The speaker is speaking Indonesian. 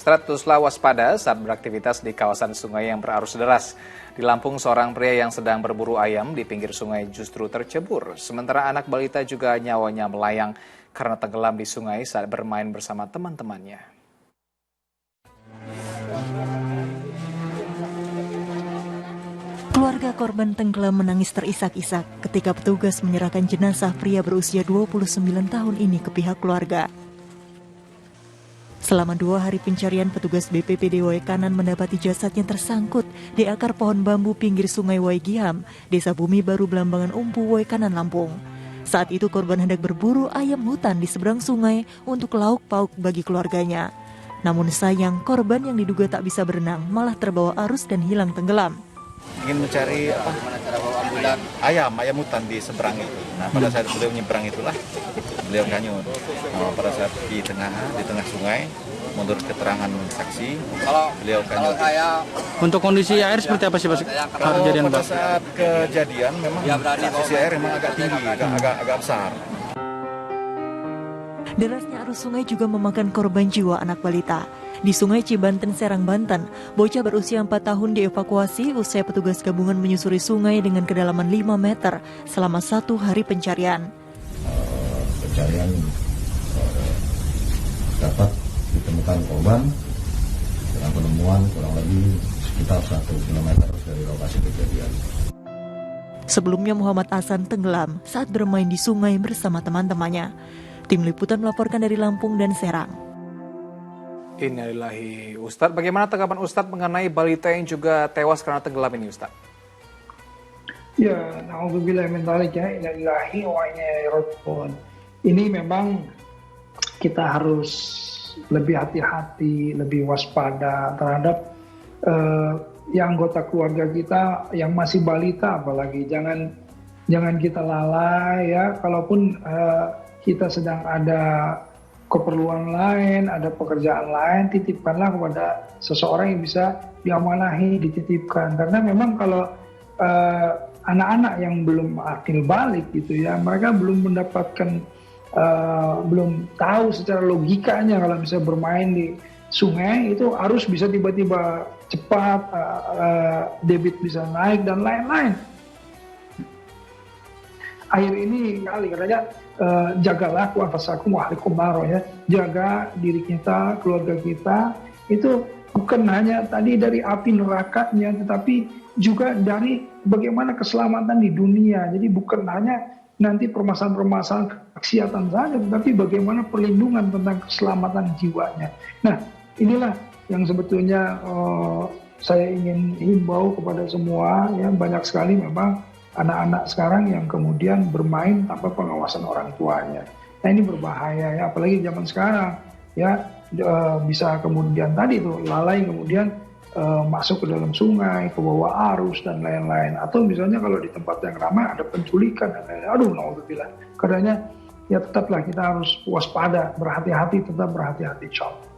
Statuslah waspada saat beraktivitas di kawasan sungai yang berarus deras. Di Lampung, seorang pria yang sedang berburu ayam di pinggir sungai justru tercebur. Sementara anak balita juga nyawanya melayang karena tenggelam di sungai saat bermain bersama teman-temannya. Keluarga korban tenggelam menangis terisak-isak ketika petugas menyerahkan jenazah pria berusia 29 tahun ini ke pihak keluarga. Selama 2 hari pencarian, petugas BPBD Waikanan mendapati jasadnya tersangkut di akar pohon bambu pinggir sungai Waigiham, Desa Bumi Baru, Belambangan Umpu, Waikanan, Lampung. Saat itu korban hendak berburu ayam hutan di seberang sungai untuk lauk pauk bagi keluarganya. Namun sayang, korban yang diduga tak bisa berenang malah terbawa arus dan hilang tenggelam. Ingin mencari ayam hutan di seberang itu. Nah, pada saat beliau menyeberang itulah beliau hanyut. Pada saat di tengah sungai, menurut keterangan saksi, beliau hanyut. Untuk kondisi air seperti apa sih, Pak? Pada saat kejadian memang posisi air memang agak tinggi, agak besar. Derasnya arus sungai juga memakan korban jiwa anak balita. Di Sungai Cibanten, Serang, Banten, bocah berusia 4 tahun dievakuasi usai petugas gabungan menyusuri sungai dengan kedalaman 5 meter selama 1 hari pencarian. Pencarian dapat ditemukan korban dengan penemuan kurang lebih sekitar 1 km dari lokasi kejadian. Sebelumnya Muhammad Hasan tenggelam saat bermain di sungai bersama teman-temannya. Tim Liputan melaporkan dari Lampung dan Serang. Innalillahi. Ustadz, bagaimana tanggapan Ustadz mengenai balita yang juga tewas karena tenggelam ini, Ustadz? Ya, na'udzubillah min dzalik, ya, innalillahi wa inna ilaihi raji'un. Ini memang kita harus lebih hati-hati, lebih waspada terhadap yang anggota keluarga kita yang masih balita, apalagi jangan kita lalai, ya. Kalaupun kita sedang ada keperluan lain, ada pekerjaan lain, titipkanlah kepada seseorang yang bisa diamanahi, dititipkan. Karena memang kalau anak-anak yang belum akil balik gitu ya, mereka belum mendapatkan, belum tahu secara logikanya kalau bisa bermain di sungai itu arus bisa tiba-tiba cepat, debit bisa naik dan lain-lain. Akhir ini kali katanya jagalah kuafasakum wa ahlikum naro, ya. Jaga diri kita, keluarga kita, itu bukan hanya tadi dari api nerakanya, tetapi juga dari bagaimana keselamatan di dunia. Jadi bukan hanya nanti permasalahan-permasalahan kesehatan saja, tetapi bagaimana perlindungan tentang keselamatan jiwanya. Nah, inilah yang sebetulnya saya ingin himbau kepada semua, ya. Banyak sekali memang anak-anak sekarang yang kemudian bermain tanpa pengawasan orang tuanya. Nah, ini berbahaya, ya, apalagi zaman sekarang, ya, bisa kemudian tadi tuh lalai kemudian masuk ke dalam sungai, ke bawah arus dan lain-lain. Atau misalnya kalau di tempat yang ramai ada penculikan dan lain-lain. Aduh, naudzubillah. Karenanya ya tetaplah kita harus waspada, berhati-hati, tetap berhati-hati, insyaallah.